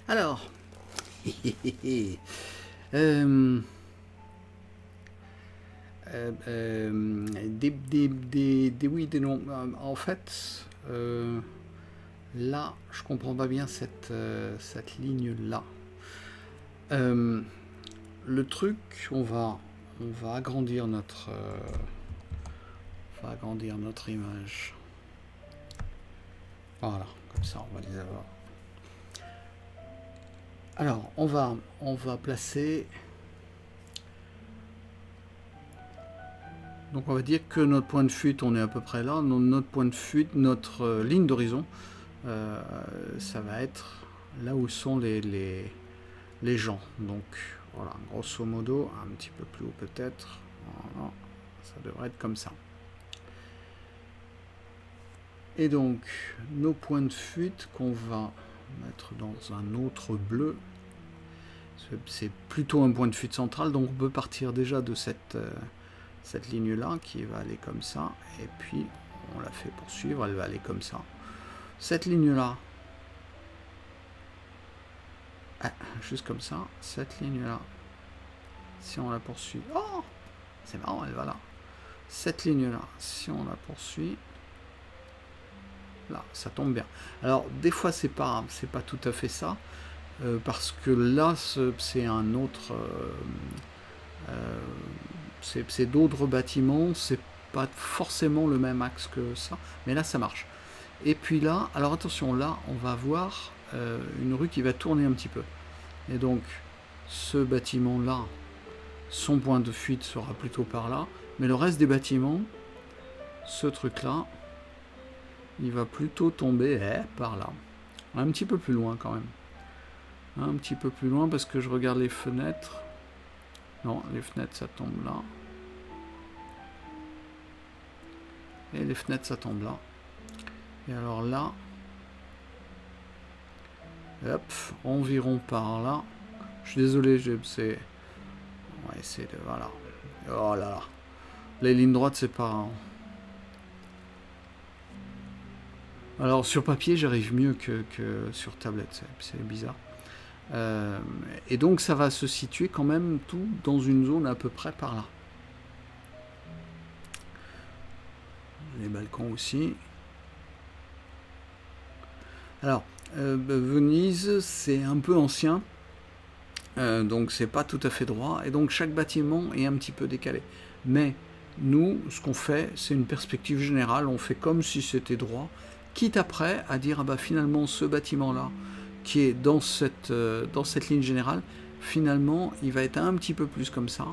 Alors, euh, des oui, des non. En fait, là, je comprends pas bien cette ligne-là. Euh, le truc, on va agrandir notre image. Voilà, comme ça, on va les avoir. Alors, on va placer. Donc, on va dire que notre point de fuite, on est à peu près là. Notre point de fuite, notre ligne d'horizon, ça va être là où sont les gens. Donc, voilà, grosso modo, un petit peu plus haut peut-être. Voilà, ça devrait être comme ça. Et donc, nos points de fuite qu'on va mettre dans un autre bleu, c'est plutôt un point de fuite central, donc on peut partir déjà de cette ligne-là qui va aller comme ça, et puis on la fait poursuivre, elle va aller comme ça. Cette ligne-là, juste comme ça, cette ligne-là, si on la poursuit, oh, c'est marrant, elle va là. Cette ligne-là, si on la poursuit, là, ça tombe bien. Alors, des fois, c'est pas tout à fait ça, parce que là, c'est un autre... c'est d'autres bâtiments, c'est pas forcément le même axe que ça, mais là, ça marche. Et puis là, alors attention, là, on va avoir une rue qui va tourner un petit peu. Et donc, ce bâtiment-là, son point de fuite sera plutôt par là, mais le reste des bâtiments, ce truc-là, il va plutôt tomber par là. Un petit peu plus loin quand même. Un petit peu plus loin parce que je regarde les fenêtres. Non, les fenêtres ça tombe là. Et les fenêtres ça tombe là. Et alors là, hop, environ par là. Je suis désolé, c'est... On va essayer de... Voilà. Oh là là. Les lignes droites c'est pas... Alors sur papier j'arrive mieux que sur tablette, c'est bizarre. Et donc ça va se situer quand même tout dans une zone à peu près par là. Les balcons aussi. Alors, Venise, c'est un peu ancien, donc c'est pas tout à fait droit, et donc chaque bâtiment est un petit peu décalé. Mais nous, ce qu'on fait, c'est une perspective générale, on fait comme si c'était droit, quitte après à dire, ah bah finalement ce bâtiment-là, qui est dans cette ligne générale, finalement, il va être un petit peu plus comme ça.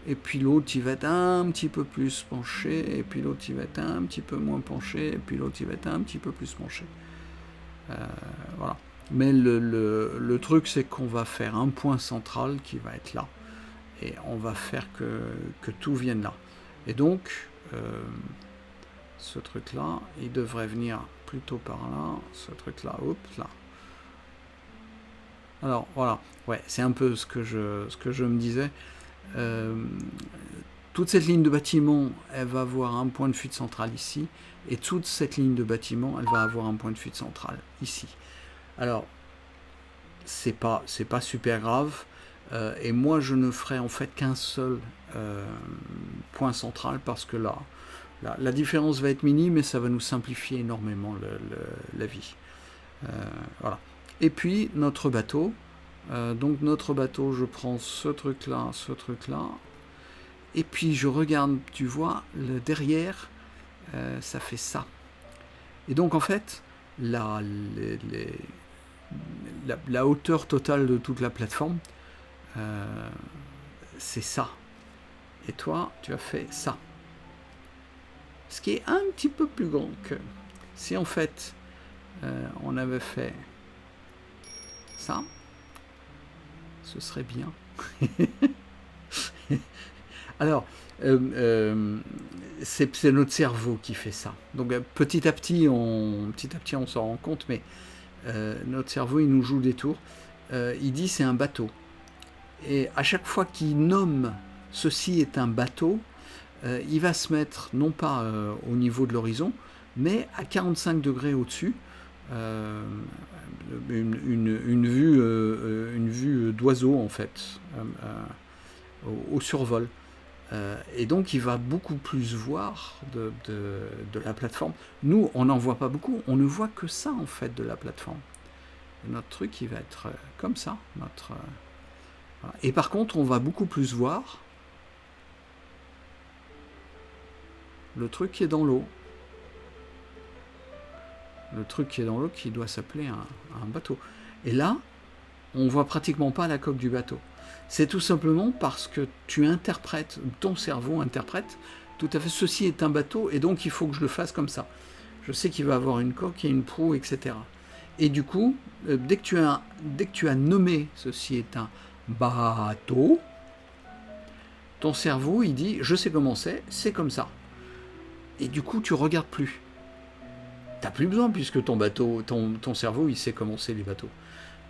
Et puis l'autre, il va être un petit peu plus penché, et puis l'autre, il va être un petit peu moins penché, et puis l'autre, il va être un petit peu plus penché. Voilà. Mais le truc, c'est qu'on va faire un point central qui va être là. Et on va faire que tout vienne là. Et donc, ce truc-là, il devrait venir plutôt par là. Ce truc-là, hop, là. Alors, voilà. Ouais, c'est un peu ce que je me disais. Toute cette ligne de bâtiment, elle va avoir un point de fuite central ici. Et toute cette ligne de bâtiment, elle va avoir un point de fuite central ici. Alors, c'est pas super grave. Et moi, je ne ferai en fait qu'un seul point central parce que là, la différence va être minime et ça va nous simplifier énormément la vie. Voilà. Et puis, notre bateau. Donc, notre bateau, je prends ce truc-là, et puis je regarde, tu vois, le derrière, ça fait ça. Et donc, en fait, la hauteur totale de toute la plateforme, c'est ça. Et toi, tu as fait ça. Ce qui est un petit peu plus grand que... Si en fait, on avait fait ça, ce serait bien. Alors, c'est notre cerveau qui fait ça. Donc petit à petit, on s'en rend compte, mais notre cerveau, il nous joue des tours. Il dit c'est un bateau. Et à chaque fois qu'il nomme ceci est un bateau, il va se mettre non pas au niveau de l'horizon, mais à 45 degrés au-dessus. une vue d'oiseau en fait, au survol. Et donc il va beaucoup plus voir de la plateforme. Nous, on n'en voit pas beaucoup, on ne voit que ça en fait de la plateforme. Et notre truc, il va être comme ça. Voilà. Et par contre, on va beaucoup plus voir le truc qui est dans l'eau. Le truc qui est dans l'eau qui doit s'appeler un bateau. Et là, on voit pratiquement pas la coque du bateau. C'est tout simplement parce que tu interprètes, ton cerveau interprète, tout à fait, ceci est un bateau, et donc il faut que je le fasse comme ça. Je sais qu'il va avoir une coque et une proue, etc. Et du coup, dès que tu as nommé ceci est un bateau, ton cerveau, il dit, je sais comment c'est comme ça. Et du coup, tu regardes plus. T'as plus besoin, puisque ton cerveau, il sait comment c'est les bateaux.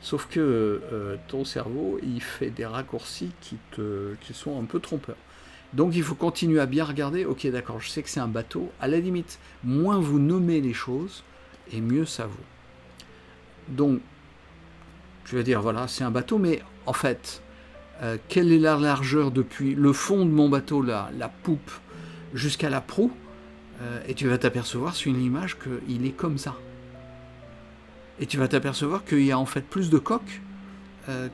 Sauf que ton cerveau, il fait des raccourcis qui sont un peu trompeurs. Donc il faut continuer à bien regarder, ok d'accord, je sais que c'est un bateau, à la limite, moins vous nommez les choses, et mieux ça vaut. Donc, je vais dire, voilà, c'est un bateau, mais en fait, quelle est la largeur depuis le fond de mon bateau, la poupe, jusqu'à la proue, et tu vas t'apercevoir sur une image qu'il est comme ça. Et tu vas t'apercevoir qu'il y a en fait plus de coques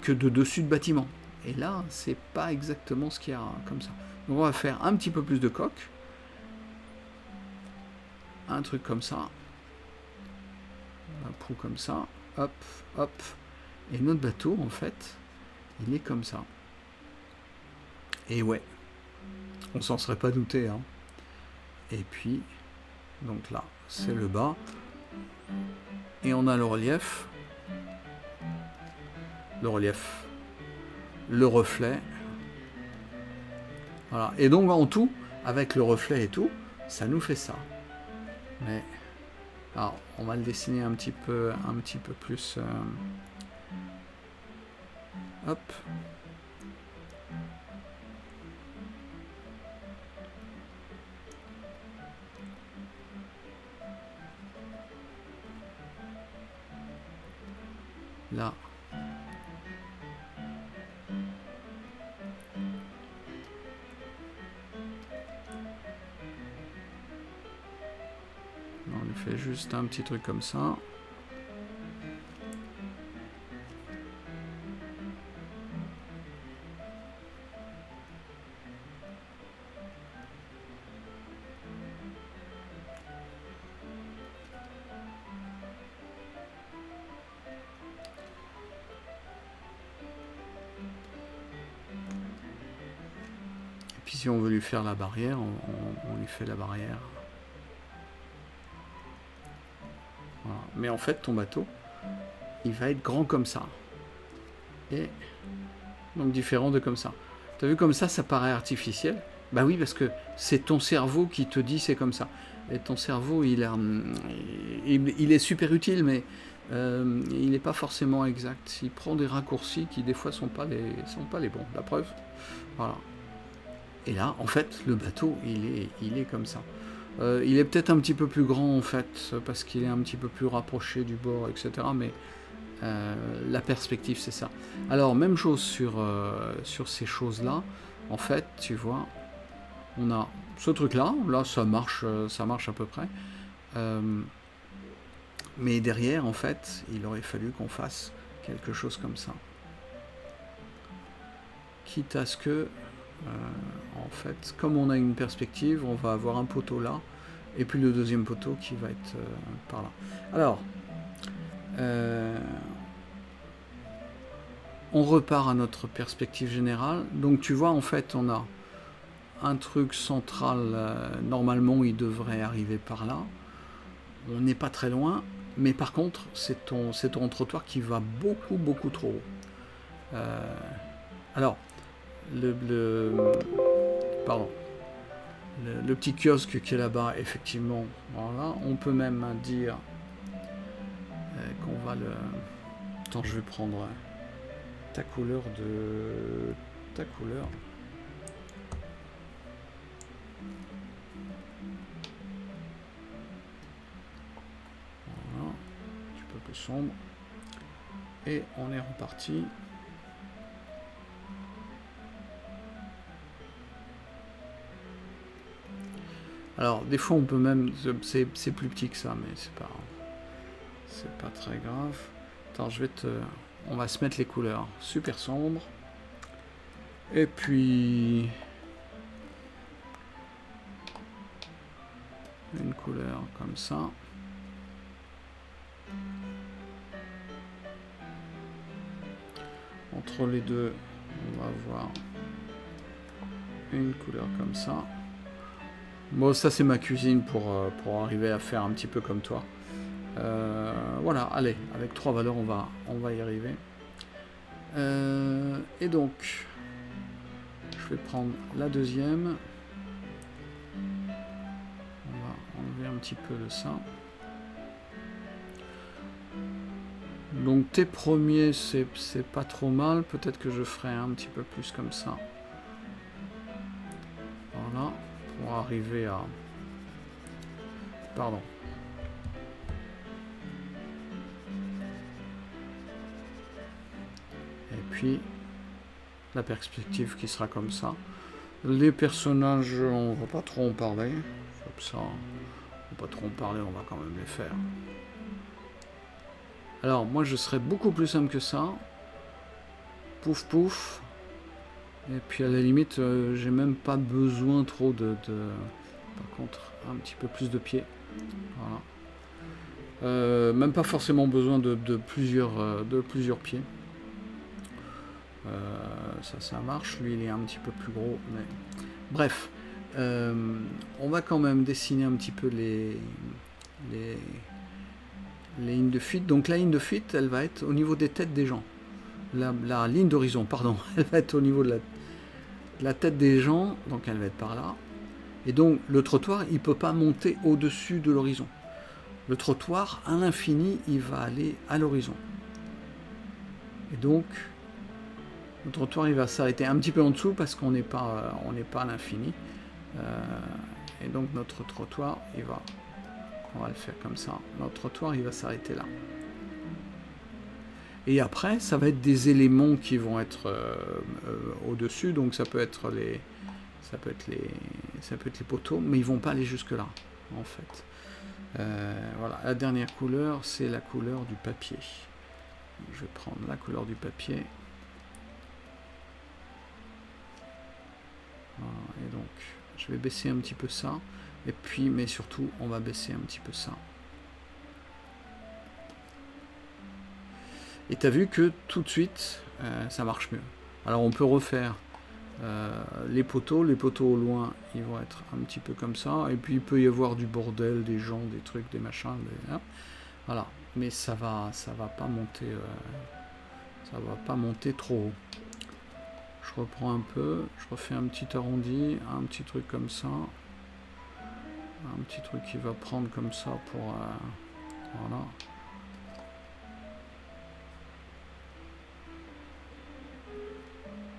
que de dessus de bâtiment. Et là, c'est pas exactement ce qu'il y a comme ça. Donc on va faire un petit peu plus de coques. Un truc comme ça. Un proue comme ça. Hop, hop. Et notre bateau, en fait, il est comme ça. Et ouais, on s'en serait pas douté. Hein. Et puis, donc là, c'est le bas. Et on a le relief. Le reflet. Voilà. Et donc en tout, avec le reflet et tout, ça nous fait ça. Mais alors, on va le dessiner un petit peu plus. Hop. Là. On lui fait juste un petit truc comme ça. Et puis si on veut lui faire la barrière, on lui fait la barrière. Voilà. Mais en fait, ton bateau, il va être grand comme ça. Et donc différent de comme ça. T'as vu comme ça paraît artificiel? Bah oui, parce que c'est ton cerveau qui te dit c'est comme ça. Et ton cerveau, il est super utile, mais il n'est pas forcément exact. Il prend des raccourcis qui des fois sont pas les bons. La preuve, voilà. Et là, en fait, le bateau, il est comme ça. Il est peut-être un petit peu plus grand en fait, parce qu'il est un petit peu plus rapproché du bord, etc. Mais la perspective, c'est ça. Alors, même chose sur ces choses-là. En fait, tu vois, on a ce truc-là. Là, ça marche à peu près. Mais derrière, en fait, il aurait fallu qu'on fasse quelque chose comme ça. Quitte à ce que, en fait, comme on a une perspective, on va avoir un poteau là, et puis le deuxième poteau qui va être par là. Alors, on repart à notre perspective générale. Donc tu vois, en fait, on a un truc central, normalement il devrait arriver par là. On n'est pas très loin, mais par contre, c'est ton trottoir qui va beaucoup trop haut. Alors, le petit kiosque qui est là-bas, effectivement, voilà, on peut même dire qu'on va le... Attends, je vais prendre ta couleur. Voilà, un petit peu plus sombre. Et on est reparti. Alors, des fois, on peut même... C'est plus petit que ça, mais c'est pas très grave. Attends, on va se mettre les couleurs super sombres. Et puis... une couleur comme ça. Entre les deux, on va avoir une couleur comme ça. Bon, ça c'est ma cuisine pour arriver à faire un petit peu comme toi. Voilà, allez, avec 3 valeurs, on va y arriver. Et donc, je vais prendre la deuxième. On va enlever un petit peu de ça. Donc tes premiers, c'est pas trop mal. Peut-être que je ferai un petit peu plus comme ça. Voilà, pour arriver à... Pardon. Et puis, la perspective qui sera comme ça. Les personnages, on va pas trop en parler. Comme ça, on va pas trop en parler, on va quand même les faire. Alors, moi, je serais beaucoup plus simple que ça. Pouf, pouf. Et puis, à la limite, j'ai même pas besoin trop de... Par contre, un petit peu plus de pieds. Voilà. Même pas forcément besoin de plusieurs pieds. Ça marche. Lui, il est un petit peu plus gros. Mais... Bref. On va quand même dessiner un petit peu les lignes de fuite. Donc la ligne de fuite, elle va être au niveau des têtes des gens. La ligne d'horizon, pardon, elle va être au niveau de la tête des gens, donc elle va être par là. Et donc le trottoir, il ne peut pas monter au-dessus de l'horizon. Le trottoir, à l'infini, il va aller à l'horizon. Et donc, le trottoir, il va s'arrêter un petit peu en dessous parce qu'on n'est pas à l'infini. Et donc notre trottoir, on va le faire comme ça. Notre trottoir, il va s'arrêter là. Et après, ça va être des éléments qui vont être au-dessus. Donc ça peut être les poteaux, mais ils vont pas aller jusque là, en fait. Voilà. La dernière couleur, c'est la couleur du papier. Je vais prendre la couleur du papier. Voilà. Et donc, je vais baisser un petit peu ça. Et puis, mais surtout, on va baisser un petit peu ça. Et tu as vu que tout de suite, ça marche mieux. Alors, on peut refaire les poteaux. Les poteaux au loin, ils vont être un petit peu comme ça. Et puis, il peut y avoir du bordel, des gens, des trucs, des machins. Voilà. Mais ça va pas monter. Ça va pas monter trop haut. Je reprends un peu. Je refais un petit arrondi, un petit truc comme ça. Un petit truc qui va prendre comme ça pour... voilà.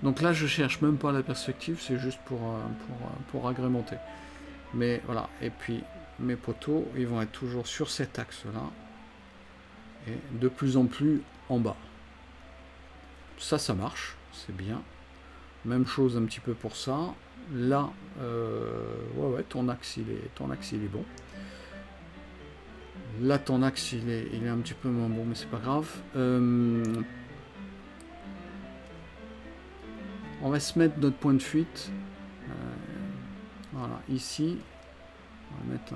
Donc là, je cherche même pas la perspective, c'est juste pour agrémenter. Mais voilà, et puis mes poteaux, ils vont être toujours sur cet axe-là. Et de plus en plus en bas. Ça marche, c'est bien. Même chose un petit peu pour ça. Là, ouais, ton axe il est bon. Là, ton axe il est un petit peu moins bon, mais c'est pas grave. On va se mettre notre point de fuite. Voilà, ici. On va mettre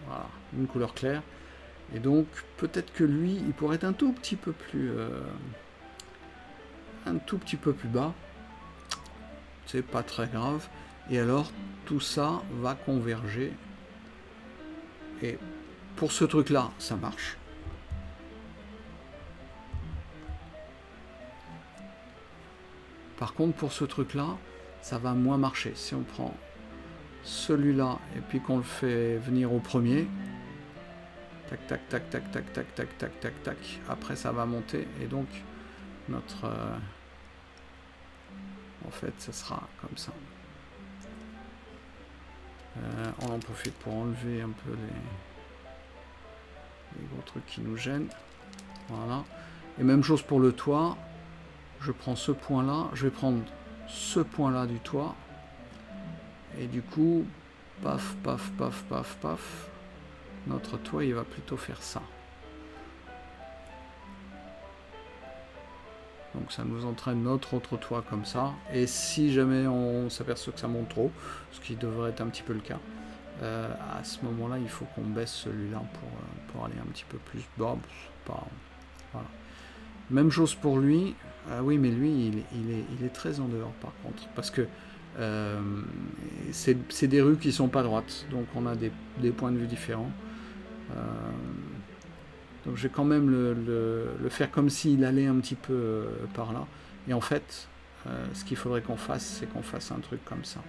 voilà, une couleur claire. Et donc, peut-être que lui, il pourrait être un tout petit peu plus bas. C'est pas très grave. Et alors, tout ça va converger. Et pour ce truc-là, ça marche. Par contre, pour ce truc-là, ça va moins marcher. Si on prend celui-là et puis qu'on le fait venir au premier, tac, tac, tac, tac, tac, tac, tac, tac, tac, tac. Après, ça va monter et donc notre... en fait, ça sera comme ça. On en profite pour enlever un peu les gros trucs qui nous gênent. Voilà. Et même chose pour le toit, je prends ce point-là, je vais prendre ce point-là du toit, et du coup, paf, paf, paf, paf, paf, notre toit, il va plutôt faire ça. Donc ça nous entraîne notre autre toit comme ça. Et si jamais on s'aperçoit que ça monte trop, ce qui devrait être un petit peu le cas, à ce moment-là, il faut qu'on baisse celui-là pour aller un petit peu plus bas. Voilà. Même chose pour lui. Ah oui, mais lui, il est très en dehors par contre. Parce que c'est des rues qui sont pas droites. Donc on a des points de vue différents. Donc je vais quand même le faire comme s'il allait un petit peu par là. Et en fait, ce qu'il faudrait qu'on fasse, c'est qu'on fasse un truc comme ça.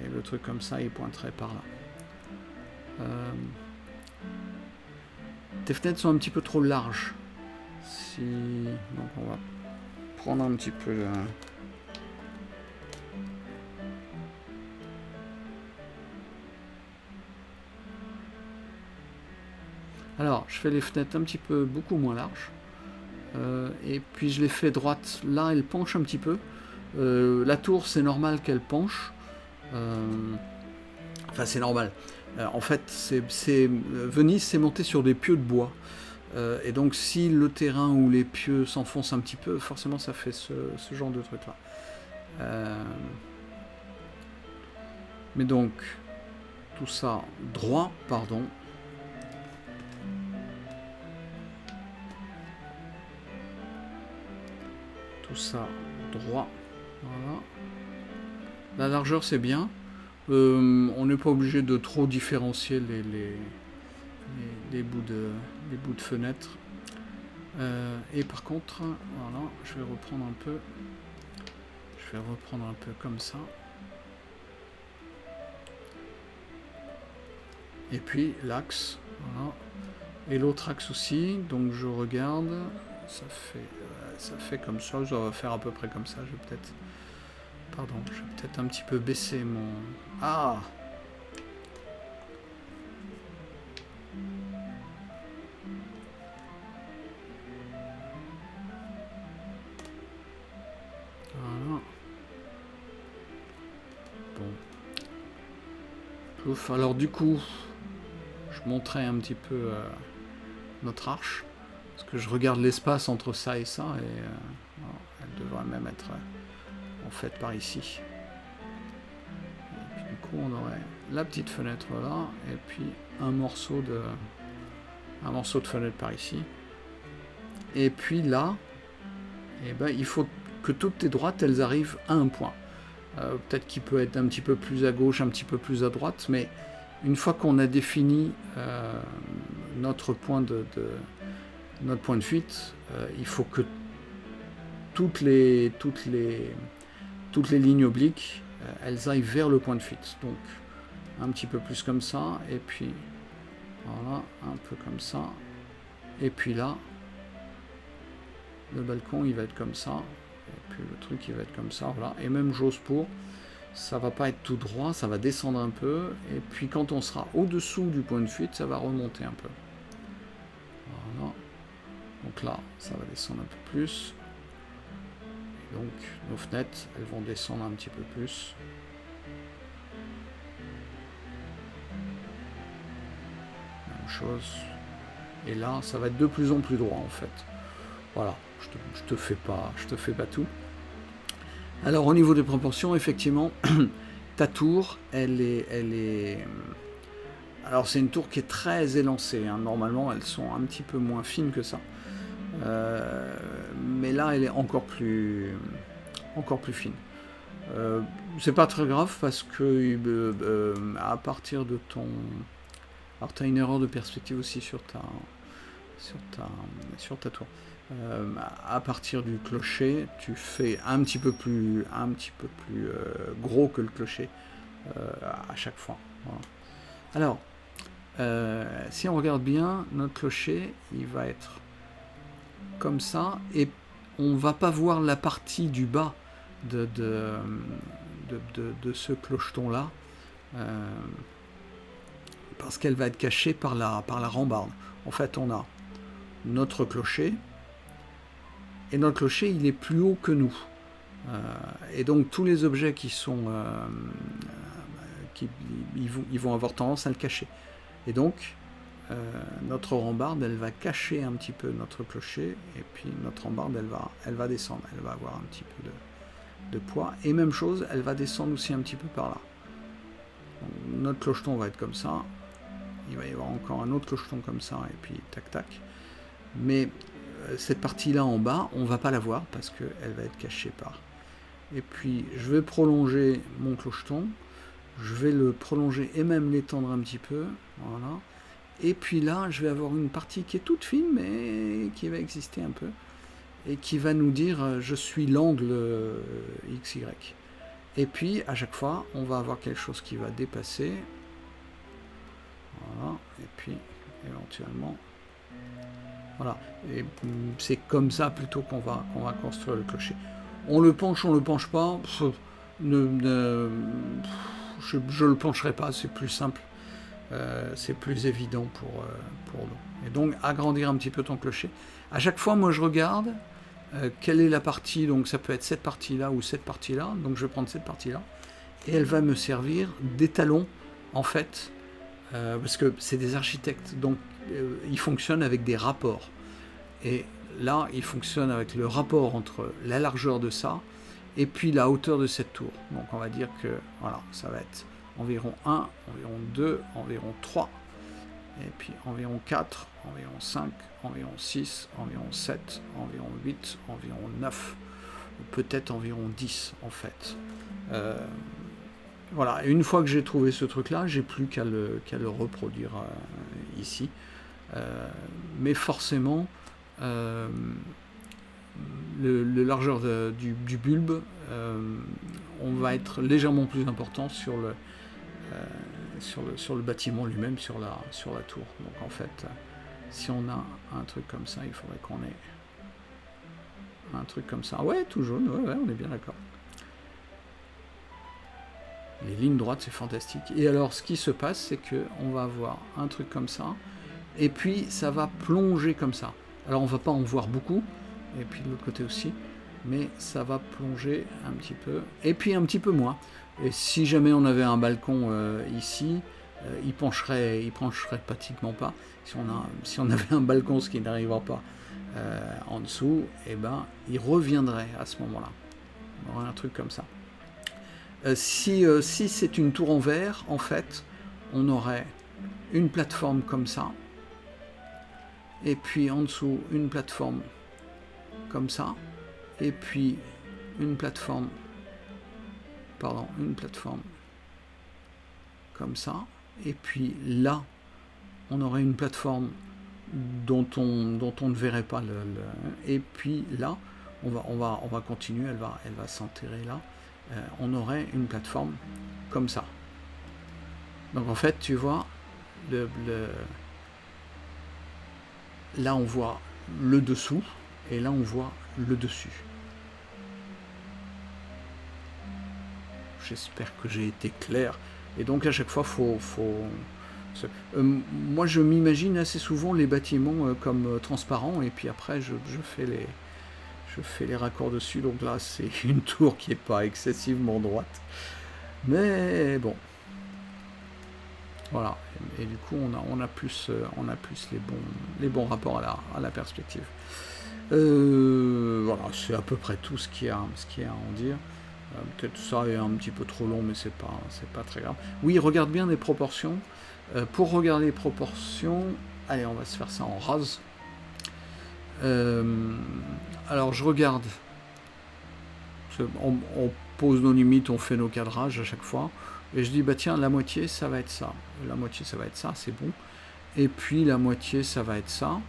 Et le truc comme ça, il pointerait par là. Tes fenêtres sont un petit peu trop larges. Donc on va prendre un petit peu... Alors, je fais les fenêtres un petit peu beaucoup moins larges. Et puis je les fais droites. Là, elle penche un petit peu. La tour, c'est normal qu'elle penche. Enfin, c'est normal. En fait, Venise, c'est monté sur des pieux de bois. Et donc, si le terrain ou les pieux s'enfoncent un petit peu, forcément, ça fait ce genre de truc-là. Mais donc, tout ça droit, pardon. Tout ça droit. Voilà. La largeur, c'est bien. On n'est pas obligé de trop différencier les bouts de fenêtre. Et par contre, voilà, je vais reprendre un peu comme ça. Et puis l'axe, voilà. Et l'autre axe aussi, donc je regarde, ça fait comme ça, je dois faire à peu près comme ça, je vais peut-être un petit peu baisser mon... Ah! Voilà. Bon. Pouf. Alors du coup, je montrais un petit peu notre arche, parce que je regarde l'espace entre ça et ça, et elle devrait même être en fait par ici. Et puis du coup, on aurait la petite fenêtre là, et puis un morceau de fenêtre par ici. Et puis là, eh ben, il faut que toutes tes droites, elles arrivent à un point. Peut-être qu'il peut être un petit peu plus à gauche, un petit peu plus à droite, mais une fois qu'on a défini notre point de fuite, il faut que toutes les lignes obliques, elles aillent vers le point de fuite. Donc un petit peu plus comme ça, et puis voilà, un peu comme ça, et puis là, le balcon il va être comme ça, et puis le truc il va être comme ça, voilà. Et même chose pour, ça va pas être tout droit, ça va descendre un peu, et puis quand on sera au-dessous du point de fuite, ça va remonter un peu. Voilà. Donc là, ça va descendre un peu plus. Et donc, nos fenêtres, elles vont descendre un petit peu plus. Même chose. Et là, ça va être de plus en plus droit, en fait. Voilà, je te fais pas tout. Alors, au niveau des proportions, effectivement, ta tour, elle est... Alors, c'est une tour qui est très élancée. Hein. Normalement, elles sont un petit peu moins fines que ça. Mais là, elle est encore plus fine. C'est pas très grave parce que à partir de ton... Alors, tu as une erreur de perspective aussi sur ta tour. À partir du clocher, tu fais un petit peu plus gros que le clocher à chaque fois. Voilà. Alors, si on regarde bien, notre clocher, il va être comme ça, et on va pas voir la partie du bas de ce clocheton-là, parce qu'elle va être cachée par la rambarde. En fait, on a notre clocher, et notre clocher il est plus haut que nous. Et donc tous les objets qui sont ils vont avoir tendance à le cacher. Et donc notre rambarde elle va cacher un petit peu notre clocher, et puis notre rambarde elle va descendre, elle va avoir un petit peu de poids, et même chose, elle va descendre aussi un petit peu par là. Donc, notre clocheton va être comme ça, il va y avoir encore un autre clocheton comme ça, et puis tac tac. Mais cette partie là en bas on va pas la voir parce qu'elle va être cachée par. Et puis je vais prolonger mon clocheton, je vais le prolonger et même l'étendre un petit peu, voilà. Et puis là je vais avoir une partie qui est toute fine mais qui va exister un peu et qui va nous dire je suis l'angle XY. Et puis à chaque fois on va avoir quelque chose qui va dépasser, voilà, et puis éventuellement voilà, et c'est comme ça plutôt qu'on va construire le clocher. On le penche pas, je le pencherai pas, c'est plus simple, c'est plus évident pour nous. Et donc agrandir un petit peu ton clocher. À chaque fois moi je regarde quelle est la partie, donc ça peut être cette partie là ou cette partie là, donc je vais prendre cette partie là, et elle va me servir d'étalon en fait, parce que c'est des architectes, donc ils fonctionnent avec des rapports. Et là, il fonctionne avec le rapport entre la largeur de ça et puis la hauteur de cette tour. Donc on va dire que voilà, ça va être environ 1, environ 2, environ 3, et puis environ 4, environ 5, environ 6, environ 7, environ 8, environ 9, peut-être environ 10 en fait. Voilà, et une fois que j'ai trouvé ce truc-là, j'ai plus qu'à le reproduire ici. Mais forcément, le largeur du bulbe, on va être légèrement plus important sur le bâtiment lui-même, sur la tour. Donc en fait, si on a un truc comme ça, il faudrait qu'on ait un truc comme ça. Ouais, tout jaune, ouais, on est bien d'accord. Les lignes droites, c'est fantastique. Et alors, ce qui se passe, c'est qu'on va avoir un truc comme ça, et puis ça va plonger comme ça. Alors, on ne va pas en voir beaucoup, et puis de l'autre côté aussi, mais ça va plonger un petit peu, et puis un petit peu moins. Et si jamais on avait un balcon ici, il pencherait pratiquement pas. Si on avait un balcon, ce qui n'arrivera pas en dessous, et ben, il reviendrait à ce moment-là. On aurait un truc comme ça. Si c'est une tour en verre, en fait, on aurait une plateforme comme ça, et puis en dessous une plateforme comme ça, et puis une plateforme comme ça, et puis là, on aurait une plateforme dont on ne verrait pas et puis là, on va continuer, elle va s'enterrer là. On aurait une plateforme comme ça. Donc en fait, tu vois, là on voit le dessous, et là on voit le dessus. J'espère que j'ai été clair. Et donc à chaque fois, moi je m'imagine assez souvent les bâtiments comme transparents, et puis après je fais les raccords dessus. Donc là c'est une tour qui n'est pas excessivement droite, mais bon, voilà. Et du coup on a plus les bons rapports à la perspective. Voilà, c'est à peu près tout ce qu'il y a à en dire. Peut-être ça est un petit peu trop long, mais c'est pas très grave. Oui, regarde bien les proportions. Pour regarder les proportions, allez, on va se faire ça en rase. Alors je regarde, on pose nos limites, on fait nos cadrages à chaque fois, et je dis bah tiens, la moitié ça va être ça, la moitié ça va être ça, c'est bon, et puis la moitié ça va être ça,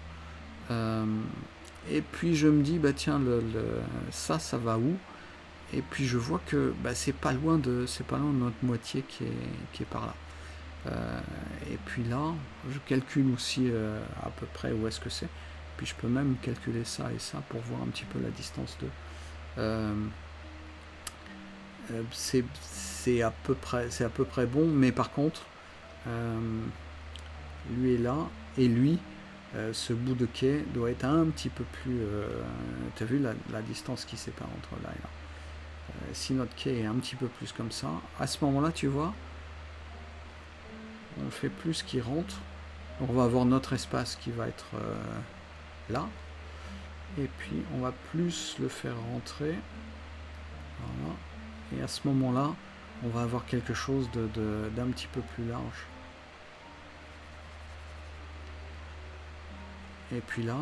et puis je me dis bah tiens, ça va où? Et puis je vois que bah, c'est pas loin de notre moitié qui est par là. Et puis là, je calcule aussi à peu près où est-ce que c'est. Puis je peux même calculer ça et ça pour voir un petit peu la distance de. C'est à peu près bon, mais par contre, lui est là, et lui, ce bout de quai doit être un petit peu plus... tu as vu la distance qui sépare entre là et là. Si notre quai est un petit peu plus comme ça, à ce moment-là, tu vois, on fait plus qui rentre. On va avoir notre espace qui va être là. Et puis, on va plus le faire rentrer. Voilà. Et à ce moment-là, on va avoir quelque chose d'un petit peu plus large. Et puis là,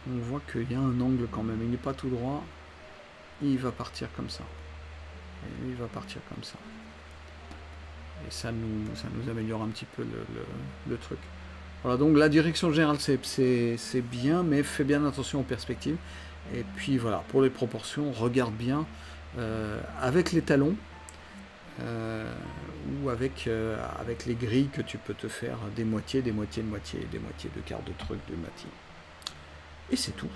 on voit qu'il y a un angle quand même. Il n'est pas tout droit. Il va partir comme ça. Et lui, il va partir comme ça. Et ça nous améliore un petit peu le truc. Voilà, donc la direction générale, c'est bien, mais fais bien attention aux perspectives. Et puis voilà, pour les proportions, regarde bien avec les talons ou avec les grilles que tu peux te faire des moitiés, des moitiés de moitié, des moitiés de quart de truc, de moitié. Et c'est tout.